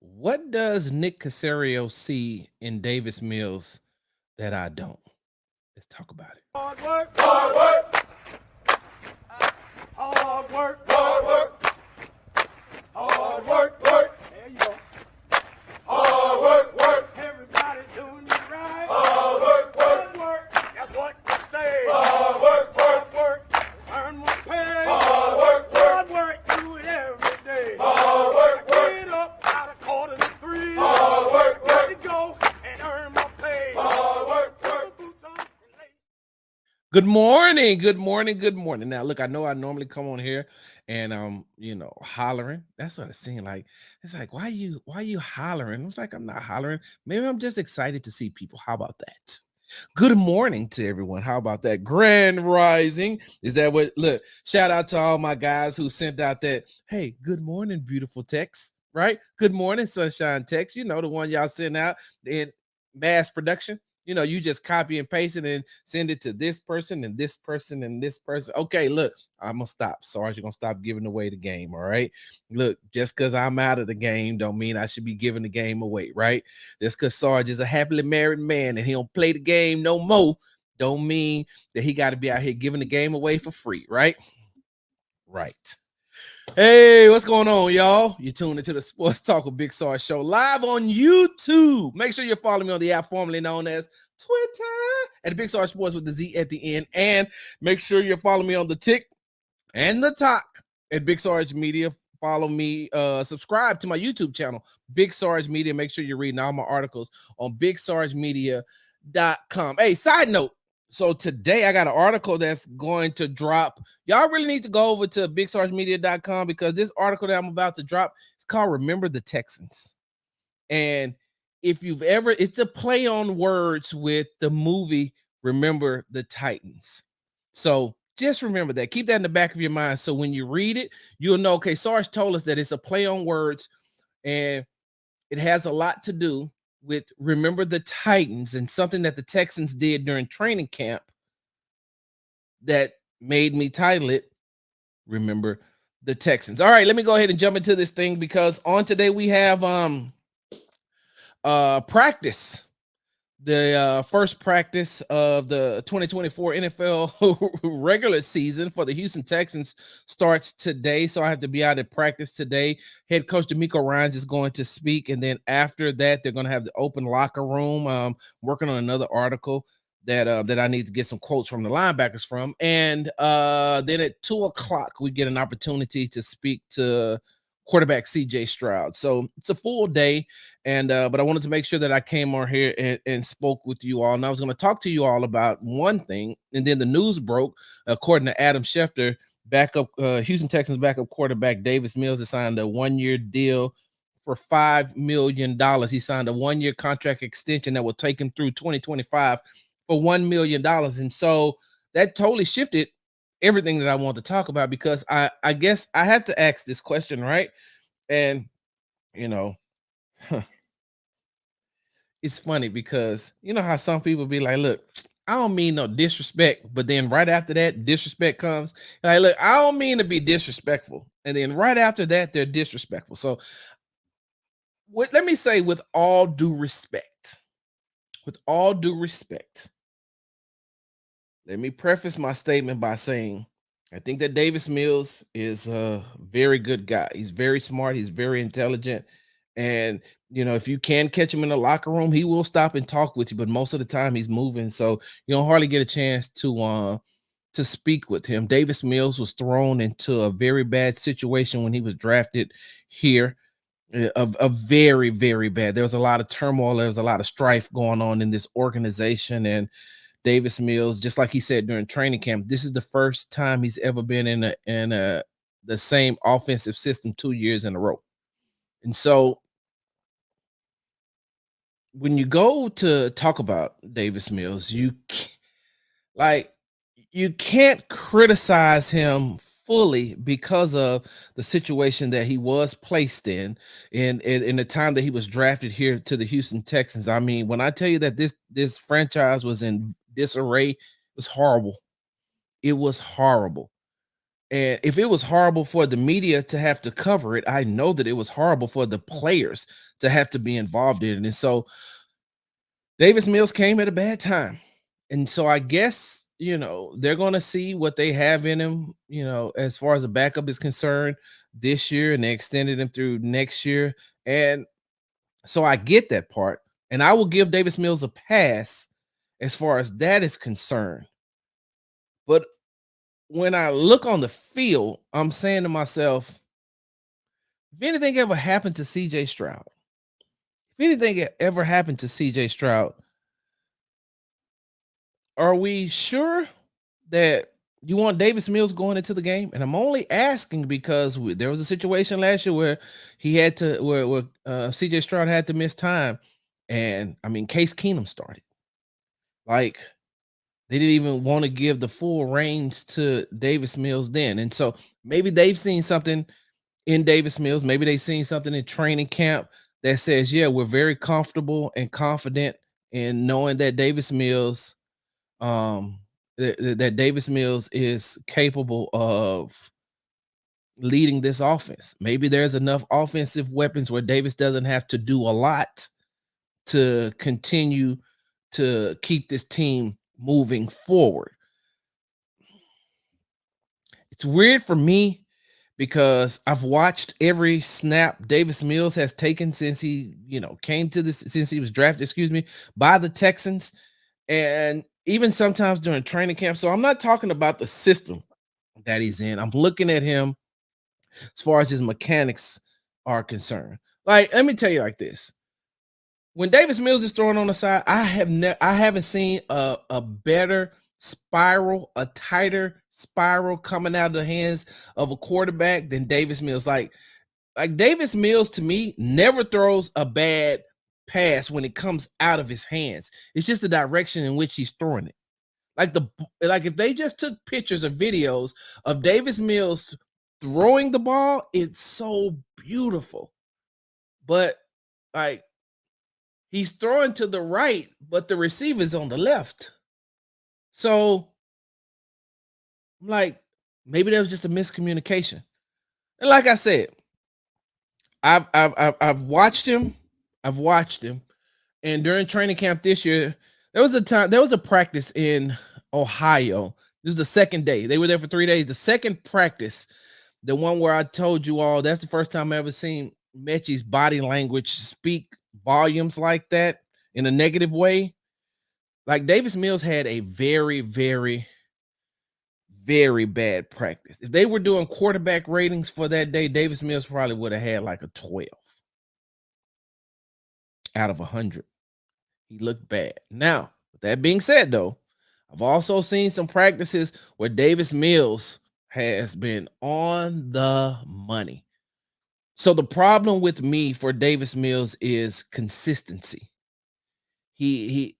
What does Nick Caserio see in Davis Mills that I don't? Let's talk about it. Hard work, hard work, hard work, hard work, hard work, work. There you go. Hard work, work. Everybody doing it right. Hard work, work, work. That's what you say. Hard work, work, work. Earn more pay. Hard work, work. Hard work, do it every day. Hard work, work. Get up out of 2:45. Hard work, work. Let go and earn more pay. Hard work, work. Boots on and lace. Good morning, good morning, good morning. Now, look, I know I normally come on here and hollering. That's what it seemed like. It's like, why you hollering? It's like I'm not hollering. Maybe I'm just excited to see people. How about that? Good morning to everyone. How about that? Grand rising. Is that what look? Shout out to all my guys who sent out that, hey, good morning, beautiful text, right? Good morning, sunshine text. You know, the one y'all send out in mass production. You just copy and paste it and send it to this person and this person and this person. Okay, look, I'm gonna stop. Sarge, you're gonna stop giving away the game. All right. Look, just because I'm out of the game don't mean I should be giving the game away, right? Just because Sarge is a happily married man and he don't play the game no more, don't mean that he got to be out here giving the game away for free, right? Right. Hey, what's going on, y'all? You're tuned into the Sports Talk with Big Sarge show live on YouTube. Make sure you're following me on the app formerly known as Twitter at Big Sarge Sports with the Z at the end. And make sure you're following me on the Tick and the Talk at Big Sarge Media. Follow me, subscribe to my YouTube channel, Big Sarge Media. Make sure you're reading all my articles on BigSargeMedia.com. Hey, side note. So today I got an article that's going to drop. Y'all really need to go over to BigSargeMedia.com because this article that I'm about to drop is called Remember the Texans. And if you've ever, it's a play on words with the movie Remember the Titans. So just remember that. Keep that in the back of your mind. So when you read it, you'll know, okay, Sarge told us that it's a play on words and it has a lot to do with Remember the Titans and something that the Texans did during training camp that made me title it Remember the Texans. All right, let me go ahead and jump into this thing because on today we have practice. The first practice of the 2024 NFL regular season for the Houston Texans starts today. So I have to be out at practice today. Head coach D'Amico Ryans is going to speak. And then after that, they're going to have the open locker room. Working on another article that I need to get some quotes from the linebackers from. And then at 2:00, we get an opportunity to speak to quarterback CJ Stroud. So it's a full day. And but I wanted to make sure that I came on here and spoke with you all. And I was going to talk to you all about one thing. And then the news broke, according to Adam Schefter, Houston Texans backup quarterback Davis Mills has signed a 1-year deal for $5 million. He signed a 1-year contract extension that will take him through 2025 for $1 million. And so that totally shifted everything that I want to talk about because I guess I have to ask this question, right? And you know, it's funny because you know how some people be like, look, I don't mean no disrespect, but then right after that, disrespect comes. Like, look, I don't mean to be disrespectful. And then right after that, they're disrespectful. So let me say, with all due respect, let me preface my statement by saying I think that Davis Mills is a very good guy. He's very smart. He's very intelligent. And, if you can catch him in the locker room, he will stop and talk with you. But most of the time he's moving. So you don't hardly get a chance to speak with him. Davis Mills was thrown into a very bad situation when he was drafted here. A very, very bad. There was a lot of turmoil. There was a lot of strife going on in this organization. And Davis Mills, just like he said during training camp, this is the first time he's ever been in the same offensive system 2 years in a row. And so when you go to talk about Davis Mills, you can't criticize him fully because of the situation that he was placed in the time that he was drafted here to the Houston Texans. I mean, when I tell you that this franchise was in disarray, it was horrible. It was horrible. And if it was horrible for the media to have to cover it, I know that it was horrible for the players to have to be involved in it. And so Davis Mills came at a bad time. And so I guess, they're going to see what they have in him, as far as a backup is concerned this year, and they extended him through next year. And so I get that part. And I will give Davis Mills a pass as far as that is concerned. But when I look on the field, I'm saying to myself, if anything ever happened to CJ Stroud, if anything ever happened to CJ Stroud, are we sure that you want Davis Mills going into the game? And I'm only asking because there was a situation last year where he had to, where CJ Stroud had to miss time. And I mean, Case Keenum started. Like, they didn't even want to give the full reins to Davis Mills then. And so maybe they've seen something in Davis Mills. Maybe they've seen something in training camp that says, yeah, we're very comfortable and confident in knowing that um, that Davis Mills is capable of leading this offense. Maybe there's enough offensive weapons where Davis doesn't have to do a lot to continue to keep this team moving forward. It's weird for me because I've watched every snap Davis Mills has taken since he, came to this, since he was drafted, by the Texans, and even sometimes during training camp. So I'm not talking about the system that he's in. I'm looking at him as far as his mechanics are concerned. Like, let me tell you like this. When Davis Mills is throwing on the side, I haven't seen a better spiral, a tighter spiral coming out of the hands of a quarterback than Davis Mills. Like Davis Mills to me never throws a bad pass when it comes out of his hands. It's just the direction in which he's throwing it. Like if they just took pictures or videos of Davis Mills throwing the ball, it's so beautiful. But like, he's throwing to the right, but the receiver's on the left. So I'm like, maybe that was just a miscommunication. And like I said, I've watched him. I've watched him. And during training camp this year, there was a practice in Ohio. This is the second day. They were there for 3 days. The second practice, the one where I told you all, that's the first time I ever seen Mechie's body language speak volumes like that in a negative way. Like, Davis Mills had a very, very, very bad practice. If they were doing quarterback ratings for that day, Davis Mills probably would have had like a 12 out of 100. He looked bad. Now, with that being said, though, I've also seen some practices where Davis Mills has been on the money. So the problem with me for Davis Mills is consistency. He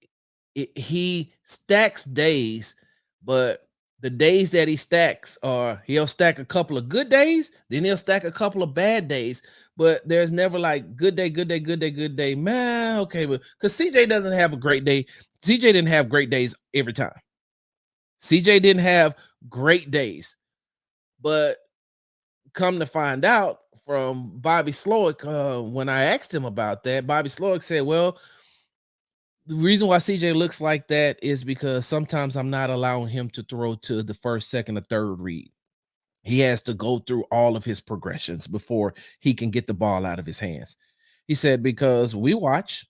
stacks days, but the days that he stacks are, he'll stack a couple of good days, then he'll stack a couple of bad days, but there's never like good day, good day, good day, good day. Man, okay, but because CJ doesn't have a great day. CJ didn't have great days every time. CJ didn't have great days, but come to find out from Bobby Slowick, when I asked him about that, Bobby Slowick said, well, the reason why CJ looks like that is because sometimes I'm not allowing him to throw to the first, second, or third read. He has to go through all of his progressions before he can get the ball out of his hands. He said, because we watch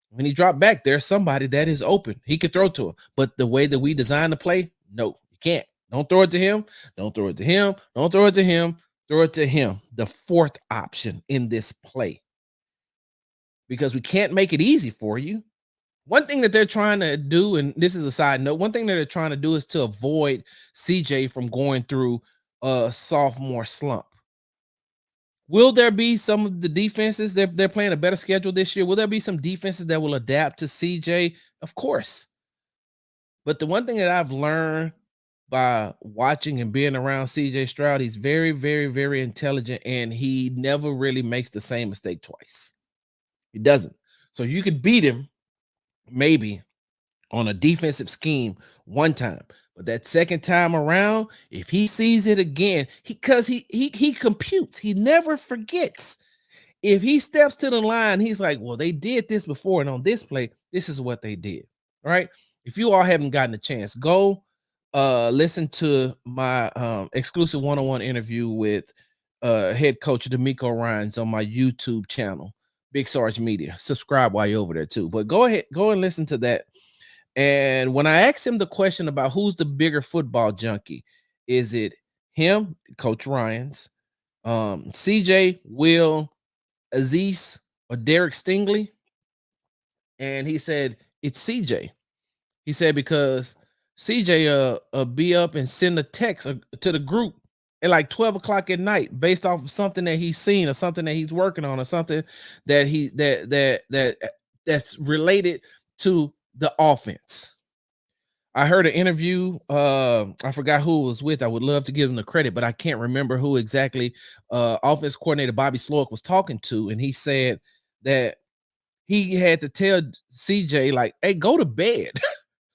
when he dropped back, there's somebody that is open. He could throw to him. But the way that we design the play, no, you can't. Don't throw it to him. Don't throw it to him. Don't throw it to him. Throw it to him. The fourth option in this play. Because we can't make it easy for you. One thing that they're trying to do, and this is a side note, one thing that they're trying to do is to avoid CJ from going through a sophomore slump. Will there be some of the defenses, they're playing a better schedule this year? Will there be some defenses that will adapt to CJ? Of course. But the one thing that I've learned by watching and being around CJ Stroud, he's very, very, very intelligent, and he never really makes the same mistake twice. He doesn't. So you could beat him maybe on a defensive scheme one time, But that second time around, if he sees it again, because he computes, he never forgets. If he steps to the line, he's like, well, they did this before, and on this play, this is what they did. All right. If you all haven't gotten a chance, go listen to my exclusive one-on-one interview with head coach D'Amico Ryans on my YouTube channel, Big Sarge Media. Subscribe while you're over there too. But go ahead, go and listen to that. And when I asked him the question about who's the bigger football junkie, is it him, Coach Ryans, CJ, Will, Aziz, or Derek Stingley? And he said it's CJ. He said because CJ be up and send a text to the group at like 12 o'clock at night based off of something that he's seen or something that he's working on or something that that's related to the offense. I heard an interview. I forgot who it was with. I would love to give him the credit, but I can't remember who exactly. Offense coordinator Bobby Slowick was talking to, and he said that he had to tell CJ like, "Hey, go to bed."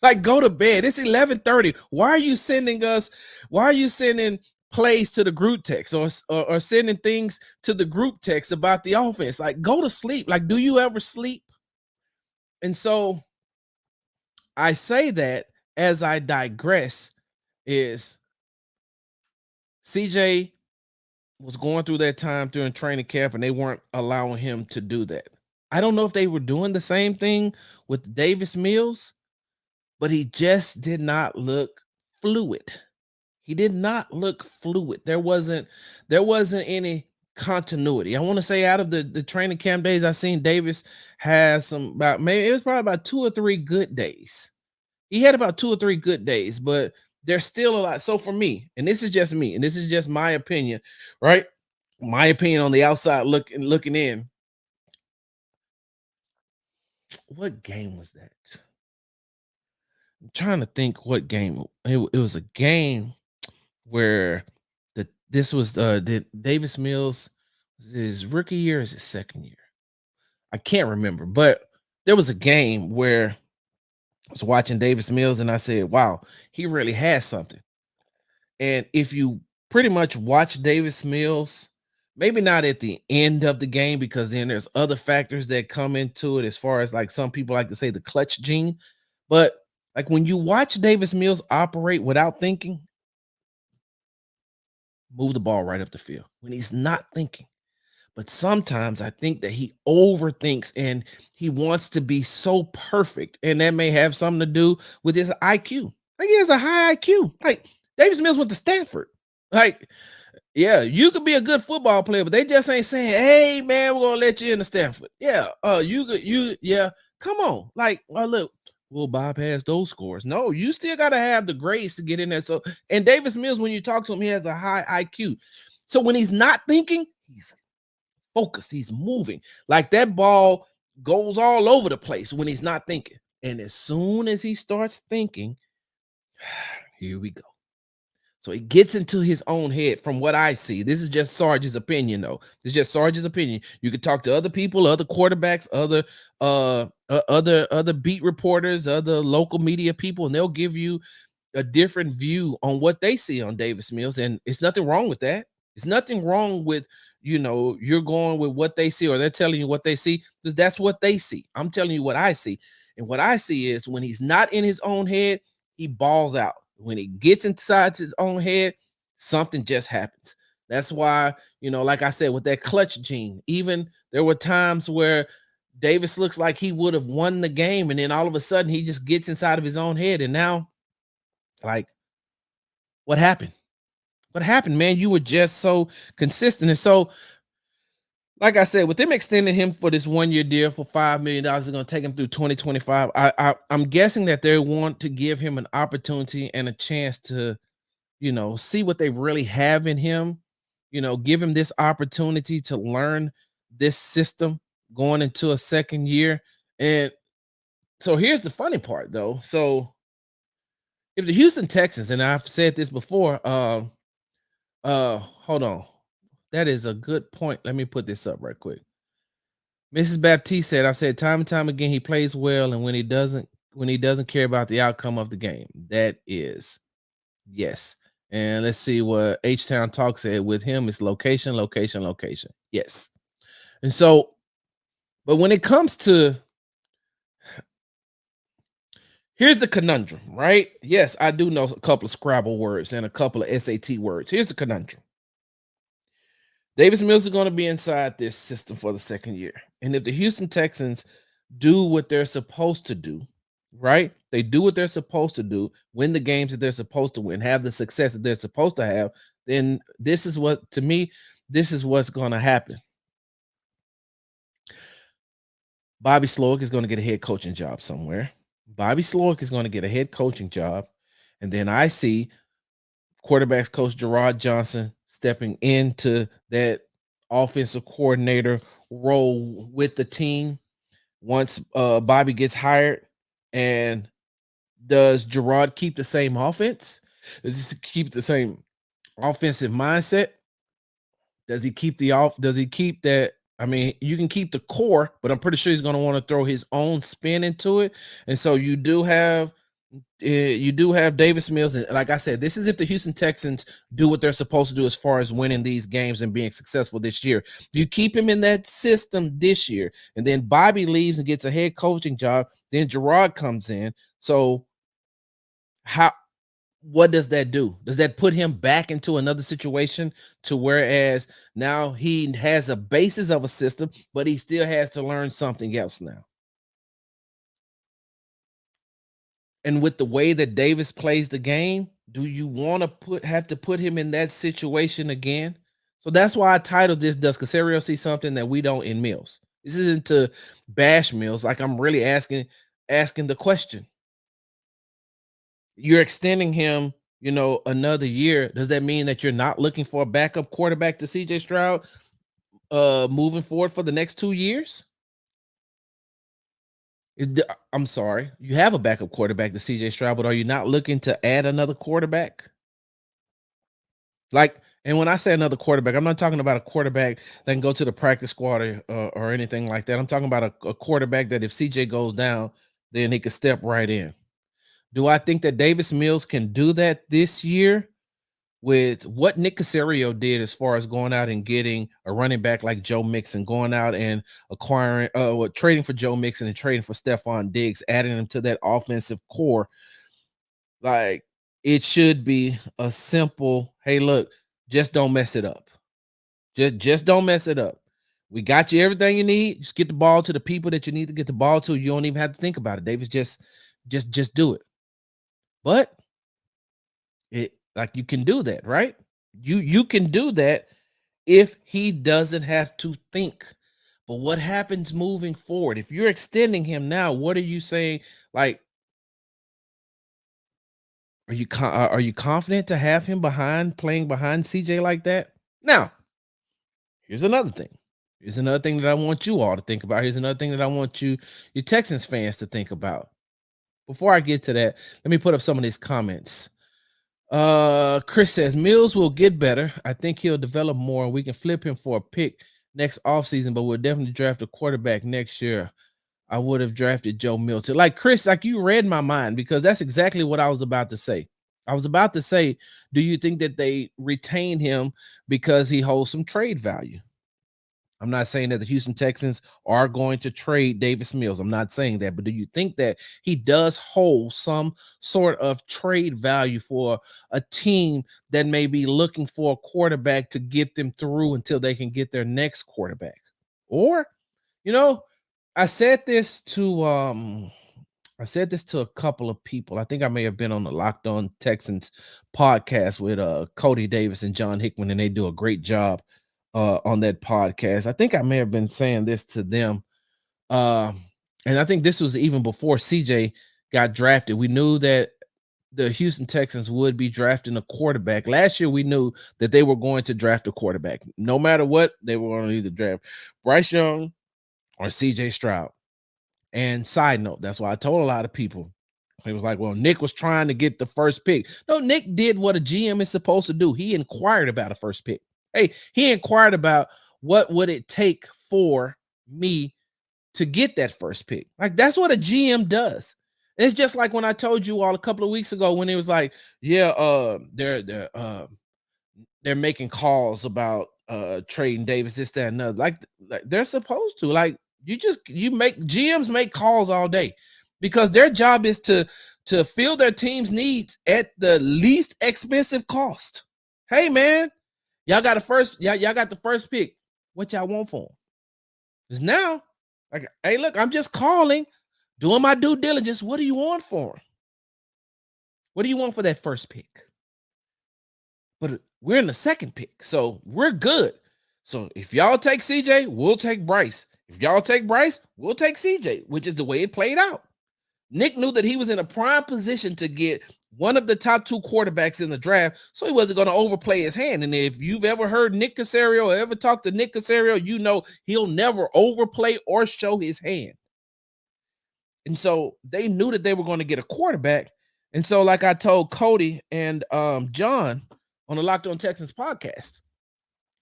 Like, go to bed. It's 11:30. Why are you sending us? Why are you sending plays to the group text or sending things to the group text about the offense? Like, go to sleep. Like, do you ever sleep? And so I say that as I digress is CJ was going through that time during training camp and they weren't allowing him to do that. I don't know if they were doing the same thing with Davis Mills, but he just did not look fluid. He did not look fluid. There wasn't any continuity. I want to say out of the training camp days I seen Davis has some about maybe it was probably about 2 or 3 good days. He had about 2 or 3 good days, but there's still a lot. So for me, and this is just me, and this is just my opinion, right? My opinion on the outside looking in. What game was that? I'm trying to think what game. It was a game where this was did Davis Mills his rookie year, is his second year? I can't remember, but there was a game where I was watching Davis Mills and I said, wow, he really has something. And if you pretty much watch Davis Mills, maybe not at the end of the game, because then there's other factors that come into it, as far as like some people like to say the clutch gene. But like when you watch Davis Mills operate without thinking, move the ball right up the field when he's not thinking. But sometimes I think that he overthinks and he wants to be so perfect. And that may have something to do with his IQ. Like, he has a high IQ. Like, Davis Mills went to Stanford. Like, yeah, you could be a good football player, but they just ain't saying, "Hey, man, we're gonna let you into Stanford." Yeah, yeah. Come on, like, look, we'll bypass those scores. No, you still gotta have the grades to get in there. So, and Davis Mills, when you talk to him, he has a high IQ. So when he's not thinking, he's focused. He's moving. Like, that ball goes all over the place when he's not thinking. And as soon as he starts thinking, here we go. So he gets into his own head from what I see. This is just Sarge's opinion, though. It's just Sarge's opinion. You could talk to other people, other quarterbacks, other beat reporters, other local media people, and they'll give you a different view on what they see on Davis Mills. And it's nothing wrong with that. It's nothing wrong with, you're going with what they see, or they're telling you what they see, because that's what they see. I'm telling you what I see. And what I see is when he's not in his own head, he balls out. When he gets inside his own head, something just happens. That's why, like I said, with that clutch gene, even there were times where Davis looks like he would have won the game, and then all of a sudden he just gets inside of his own head. And now, like, what happened? What happened, man? You were just so consistent. And so, like I said, with them extending him for this 1-year deal for $5 million, is going to take him through 2025. I'm guessing that they want to give him an opportunity and a chance to, see what they really have in him. Give him this opportunity to learn this system going into a second year. And so here's the funny part, though. So if the Houston Texans, and I've said this before, hold on. That is a good point. Let me put this up right quick. Mrs. Baptiste said, I said time and time again, he plays well, and when he doesn't care about the outcome of the game. That is Yes. And let's see what H Town Talk said. With him, it's location, location, location. Yes. And so, but when it comes to, here's the conundrum, right? Yes, I do know a couple of Scrabble words and a couple of SAT words. Here's the conundrum. Davis Mills is going to be inside this system for the second year. And if the Houston Texans do what they're supposed to do, right? They do what they're supposed to do, win the games that they're supposed to win, have the success that they're supposed to have, then this is what, to me, this is what's going to happen. Bobby Slowick is going to get a head coaching job somewhere. Bobby Slowick is going to get a head coaching job. And then I see quarterbacks coach Gerard Johnson stepping into that offensive coordinator role with the team once Bobby gets hired. And does Gerard keep the same offense? Does he keep the same offensive mindset? Does he keep the off? Does he keep that? I mean, you can keep the core, but I'm pretty sure he's going to want to throw his own spin into it. And so you do have Davis Mills, and like I said, this is if the Houston Texans do what they're supposed to do as far as winning these games and being successful this year. You keep him in that system this year, and then Bobby leaves and gets a head coaching job. Then Gerard comes in. So how? What does that do? Does that put him back into another situation to whereas now he has a basis of a system, but he still has to learn something else now? And with the way that Davis plays the game, do you want to have to put him in that situation again? So that's why I titled this "Does Caserio see something that we don't in Mills?" This isn't to bash Mills. Like I'm really asking the question. You're extending him, another year. Does that mean that you're not looking for a backup quarterback to CJ Stroud moving forward for the next 2 years? I'm sorry, you have a backup quarterback to CJ Stroud, but are you not looking to add another quarterback? Like, and when I say another quarterback, I'm not talking about a quarterback that can go to the practice squad or anything like that. I'm talking about a quarterback that if CJ goes down, then he could step right in. Do I think that Davis Mills can do that this year with what Nick Caserio did as far as going out and getting a running back like Joe Mixon, going out and acquiring, trading for Joe Mixon and trading for Stephon Diggs, adding him to that offensive core? Like, it should be a simple, hey, look, just don't mess it up. Just don't mess it up. We got you everything you need. Just get the ball to the people that you need to get the ball to. You don't even have to think about it. Davis, just do it. But it, like, you can do that, right? You can do that if he doesn't have to think. But what happens moving forward? If you're extending him now, what are you saying? Like, are you confident to have him playing behind CJ like that? Now, here's another thing. Here's another thing that I want you all to think about. Here's another thing that I want your Texans fans to think about. Before I get to that, let me put up some of these comments. Chris says Mills will get better. I think he'll develop more. We can flip him for a pick next offseason, but we'll definitely draft a quarterback next year. I would have drafted Joe Milton. Like Chris, like you read my mind because that's exactly what I was about to say. I was about to say, do you think that they retain him because he holds some trade value? I'm not saying that the Houston Texans are going to trade Davis Mills. I'm not saying that, but do you think that he does hold some sort of trade value for a team that may be looking for a quarterback to get them through until they can get their next quarterback? Or, you know, I said this to a couple of people. I think I may have been on the Locked On Texans podcast with Cody Davis and John Hickman, and they do a great job on that podcast. I think I may have been saying this to them. Uh, and I think this was even before CJ got drafted. We knew that the Houston Texans would be drafting a quarterback. Last year, we knew that they were going to draft a quarterback. No matter what, they were going to either draft Bryce Young or CJ Stroud. And side note, that's why I told a lot of people. He was like, well, Nick was trying to get the first pick. No, Nick did what a GM is supposed to do. He inquired about a first pick. Hey, he inquired about what would it take for me to get that first pick. Like, that's what a GM does. It's just like when I told you all a couple of weeks ago when it was like, yeah, they're making calls about trading Davis, this, that, and other. Like they're supposed to. Like you make GMs make calls all day because their job is to fill their team's needs at the least expensive cost. Hey man, y'all got the first, y'all got the first pick. What y'all want for them? Because now, like, hey, look, I'm just calling, doing my due diligence. What do you want for 'em? What do you want for that first pick? But we're in the second pick, so we're good. So if y'all take CJ, we'll take Bryce. If y'all take Bryce, we'll take CJ, which is the way it played out. Nick knew that he was in a prime position to get one of the top two quarterbacks in the draft, so he wasn't going to overplay his hand. And if you've ever heard Nick Caserio or ever talked to Nick Caserio, you know he'll never overplay or show his hand. And so they knew that they were going to get a quarterback. And so, like I told Cody and John on the Locked On Texans podcast,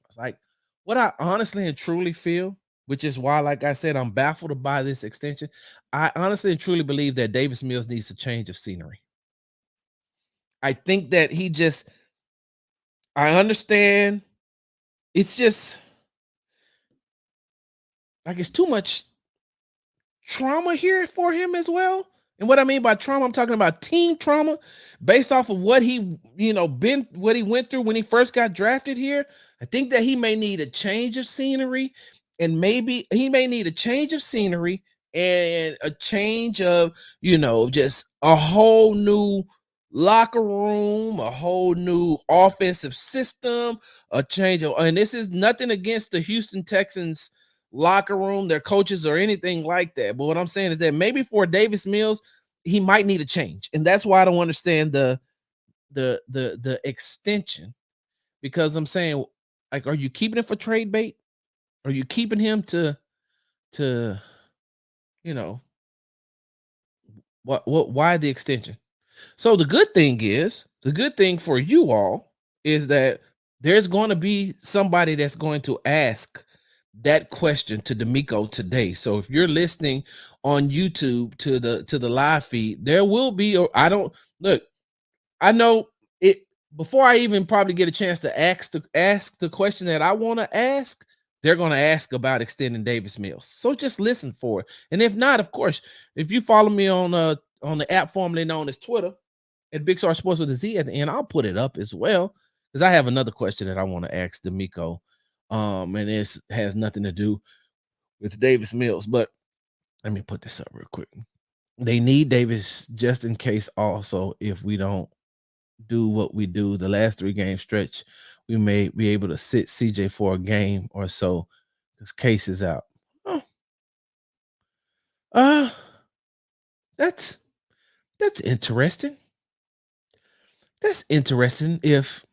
it's like what I honestly and truly feel, which is why, like I said, I'm baffled by this extension. I honestly and truly believe that Davis Mills needs a change of scenery. I think that I understand. It's just like it's too much trauma here for him as well. And what I mean by trauma, I'm talking about team trauma based off of what what he went through when he first got drafted here. I think that he may need a change of scenery, and maybe he may need a change of scenery and a change of, just a whole new locker room, a whole new offensive system, a change of, and this is nothing against the Houston Texans locker room, their coaches, or anything like that. But what I'm saying is that maybe for Davis Mills, he might need a change, and that's why I don't understand the extension, because I'm saying, like, are you keeping it for trade bait? Are you keeping him to you know what why the extension? So the good thing for you all is that there's going to be somebody that's going to ask that question to D'Amico today. So if you're listening on YouTube to the live feed, there will be, or I don't look, I know it before I even probably get a chance to ask the question that I want to ask, they're going to ask about extending Davis Mills. So just listen for it. And if not, of course, if you follow me on the app formerly known as Twitter at Big Star Sports with a Z at the end, I'll put it up as well, because I have another question that I want to ask D'Amico. And this has nothing to do with Davis Mills, but let me put this up real quick. They need Davis just in case. Also, if we don't do what we do the last 3 game stretch, we may be able to sit CJ for a game or so because Case is out. Oh, uh, that's interesting. That's interesting. If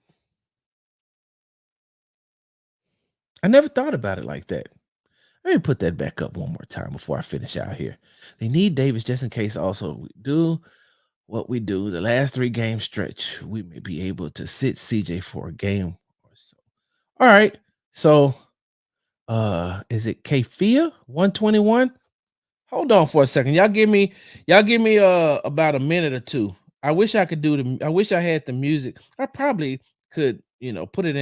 I never thought about it like that. Let me put that back up one more time before I finish out here. They need Davis just in case. Also, we do what we do the last 3 game stretch, we may be able to sit CJ for a game or so. All right. So is it Kfia 121? Hold on for a second. Y'all give me about a minute or two. I wish I could I wish I had the music. I probably could, put it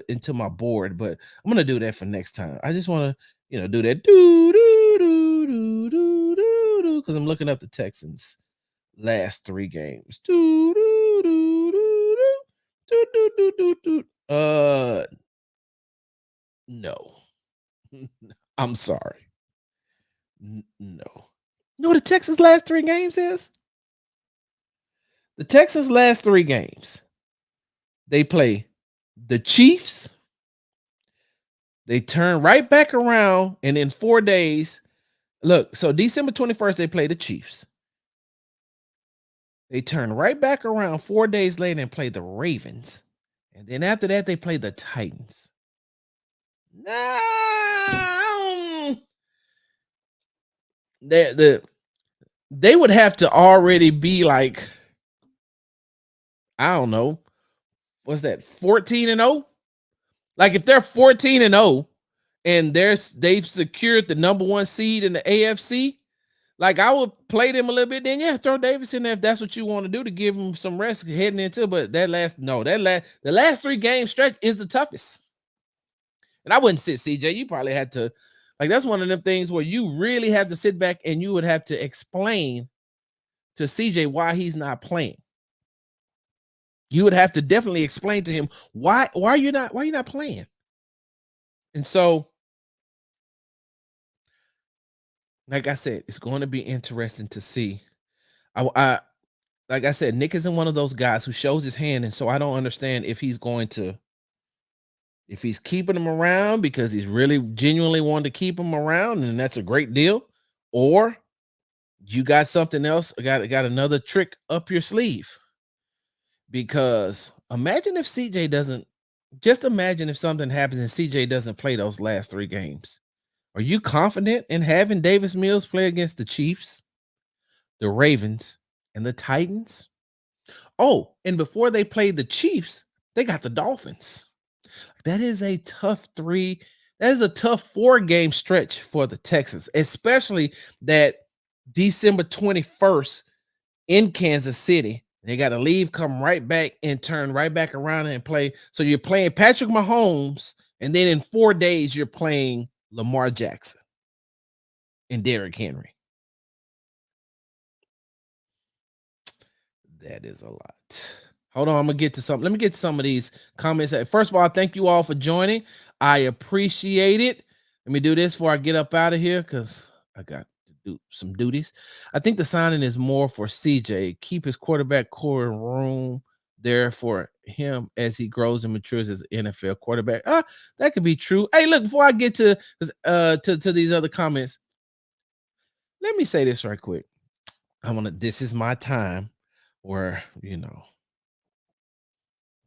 into my board, but I'm gonna do that for next time. I just want to, do that do do do do do do do because I'm looking up the Texans last 3 games. Do do do do do do do do do. No. I'm sorry. No. You know what the Texans last 3 games is? The Texans last 3 games. They play the Chiefs. They turn right back around, and in 4 days, look, so December 21st, they play the Chiefs. They turn right back around 4 days later and play the Ravens. And then after that, they play the Titans. Nah, they would have to already be like, I don't know, what's that, 14-0? Like if they're 14-0 and they've secured the number 1 seed in the AFC, Like I would play them a little bit, then yeah, throw Davis in there if that's what you want to do to give him some rest heading into. But that last no, that last the last 3 game stretch is the toughest. And I wouldn't sit CJ. You probably had to like that's one of them things where you really have to sit back and you would have to explain to CJ why he's not playing. You would have to definitely explain to him why you not playing. And so, like I said, it's going to be interesting to see. I like I said, Nick isn't one of those guys who shows his hand, and so I don't understand if he's keeping him around because he's really genuinely wanting to keep him around, and that's a great deal, or you got something else, got another trick up your sleeve. Because imagine if CJ doesn't just imagine if something happens and CJ doesn't play those last 3 games. Are you confident in having Davis Mills play against the Chiefs, the Ravens, and the Titans? Oh, and before they played the Chiefs, they got the Dolphins. That is a tough three. That is a tough 4 game stretch for the Texans, especially that December 21st in Kansas City. They got to leave, come right back, and turn right back around and play. So you're playing Patrick Mahomes, and then in 4 days, you're playing Lamar Jackson and Derrick Henry. That is a lot. Hold on, I'm gonna get to some. Let me get to some of these comments. First of all, thank you all for joining. I appreciate it. Let me do this before I get up out of here because I got to do some duties. I think the signing is more for CJ. Keep his quarterback core room there for him as he grows and matures as an NFL quarterback. That could be true. Hey, look, before I get to these other comments, let me say this right quick. This is my time where,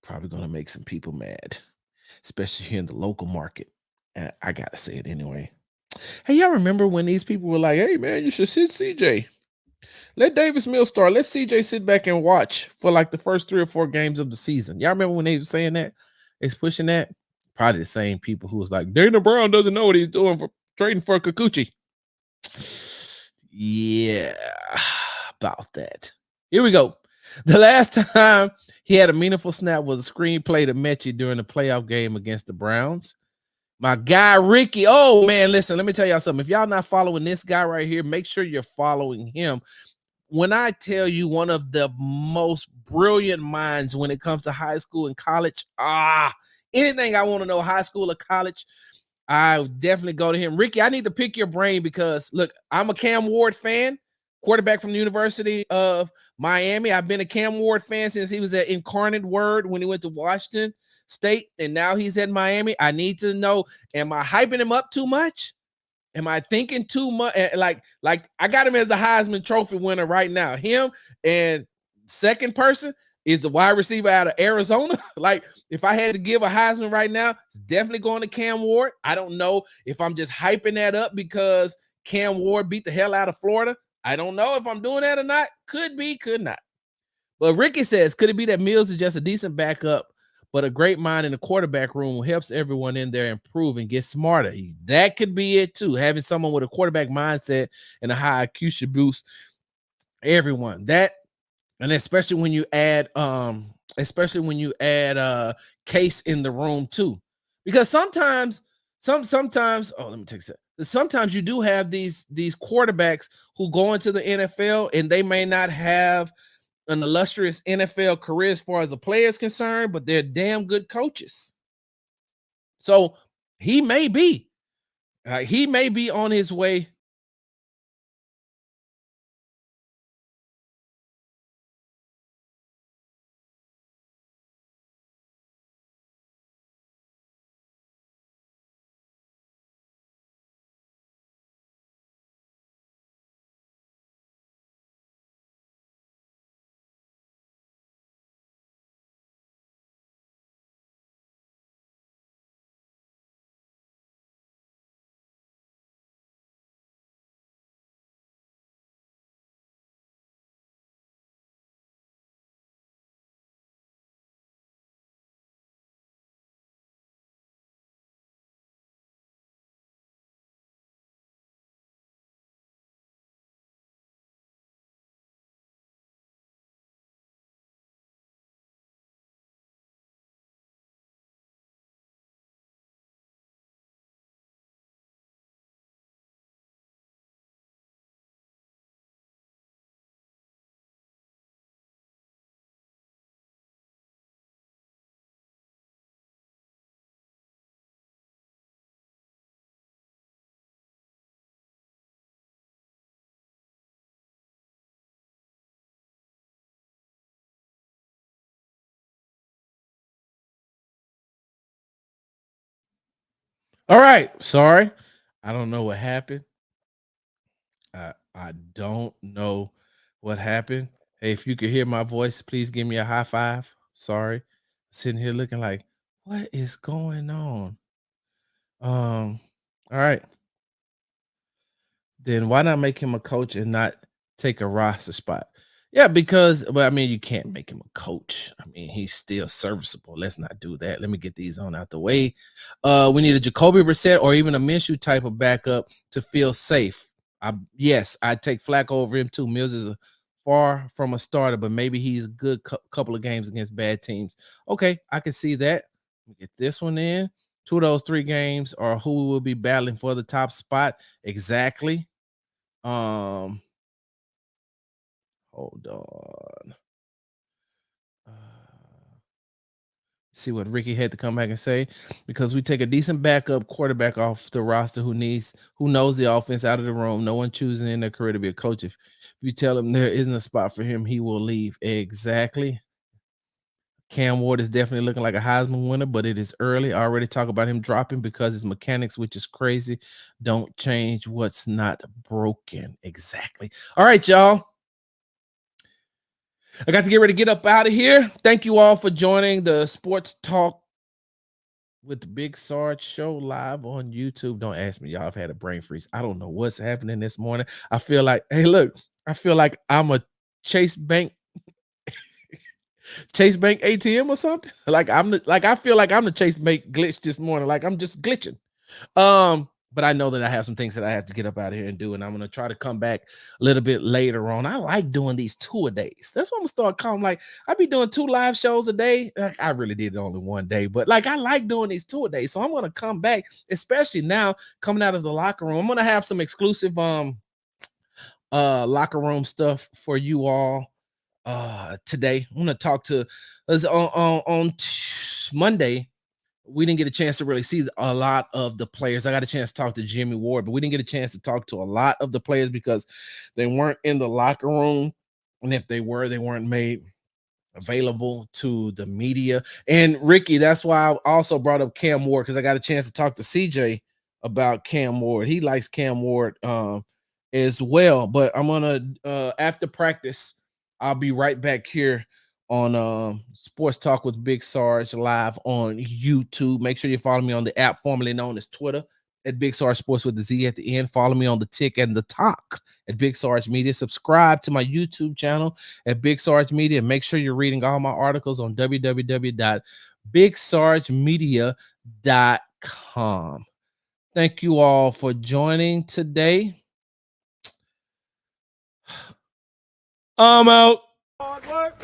probably gonna make some people mad, especially here in the local market. And I gotta say it anyway. Hey, y'all remember when these people were like, "Hey, man, you should sit CJ. Let Davis Mills start. Let CJ sit back and watch for like the first 3 or 4 games of the season." Y'all remember when they were saying that? It's pushing that. Probably the same people who was like, Dana Brown doesn't know what he's doing for trading for Kikuchi. Yeah, about that. Here we go. The last time he had a meaningful snap was a screenplay to Mechie during the playoff game against the Browns. My guy Ricky. Oh man, listen, let me tell y'all something. If y'all not following this guy right here, make sure you're following him. When I tell you one of the most brilliant minds when it comes to high school and college, anything I want to know, high school or college, I would definitely go to him. Ricky, I need to pick your brain because look, I'm a Cam Ward fan, quarterback from the University of Miami. I've been a Cam Ward fan since he was at Incarnate Word when he went to Washington State, and now he's at Miami. I need to know, am I hyping him up too much? Am I thinking too much? Like I got him as the Heisman Trophy winner right now. Him and second person is the wide receiver out of Arizona. Like if I had to give a Heisman right now, it's definitely going to Cam Ward. I don't know if I'm just hyping that up because Cam Ward beat the hell out of Florida. I don't know if I'm doing that or not. Could be, could not. But Ricky says, could it be that Mills is just a decent backup, but a great mind in the quarterback room who helps everyone in there improve and get smarter? That could be it too. Having someone with a quarterback mindset and a high IQ should boost everyone. That, and especially when you add Case in the room too. Because sometimes let me take that. Sometimes you do have these quarterbacks who go into the NFL and they may not have an illustrious NFL career as far as the player is concerned, but they're damn good coaches. So he may be on his way. All right. Sorry. I don't know what happened. I don't know what happened. Hey, if you could hear my voice, please give me a high five. Sorry. Sitting here looking like, what is going on? All right. Then why not make him a coach and not take a roster spot? Yeah, because well, I mean, you can't make him a coach. I mean, he's still serviceable. Let's not do that. Let me get these on out the way. We need a Jacoby Brissett or even a Minshew type of backup to feel safe. Yes, I'd take Flacco over him too. Mills is far from a starter, but maybe he's a good couple of games against bad teams. Okay, I can see that. Let me get this one in. Two of those three games are who will be battling for the top spot exactly. Um, hold on. Uh, see what Ricky had to come back and say because we take a decent backup quarterback off the roster who knows the offense out of the room. No one choosing in their career to be a coach. If you tell him there isn't a spot for him, he will leave. Exactly. Cam Ward is definitely looking like a Heisman winner, but it is early. I already talk about him dropping because his mechanics, which is crazy. Don't change what's not broken. Exactly. All right, y'all. I got to get ready to get up out of here. Thank you all for joining the Sports Talk with the Big Sarge show live on YouTube. Don't ask me, y'all. I've had a brain freeze. I don't know what's happening this morning. I feel like, hey, look, I feel like I'm a Chase Bank ATM or something. Like I feel like I'm the Chase Bank glitch this morning. Like I'm just glitching. But I know that I have some things that I have to get up out of here and do, and I'm gonna try to come back a little bit later on. I like doing these two-a-days. That's what I'm gonna start calling. Like I be doing 2 live shows a day. Like, I really did it only one day, but like I like doing these two-a-days. So I'm gonna come back, especially now coming out of the locker room. I'm gonna have some exclusive locker room stuff for you all today. I'm gonna talk to us Monday. We didn't get a chance to really see a lot of the players. I got a chance to talk to Jimmy Ward, but we didn't get a chance to talk to a lot of the players because they weren't in the locker room. And if they were, they weren't made available to the media. And Ricky, that's why I also brought up Cam Ward because I got a chance to talk to CJ about Cam Ward. He likes Cam Ward as well. But I'm gonna after practice, I'll be right back here on Sports Talk with Big Sarge live on YouTube. Make sure you follow me on the app formerly known as Twitter at Big Sarge Sports with the Z at the end. Follow me on the Tick and the Talk at Big Sarge Media. Subscribe to my YouTube channel at Big Sarge Media. Make sure you're reading all my articles on www.bigsargemedia.com. Thank you all for joining today. I'm out. Hard work.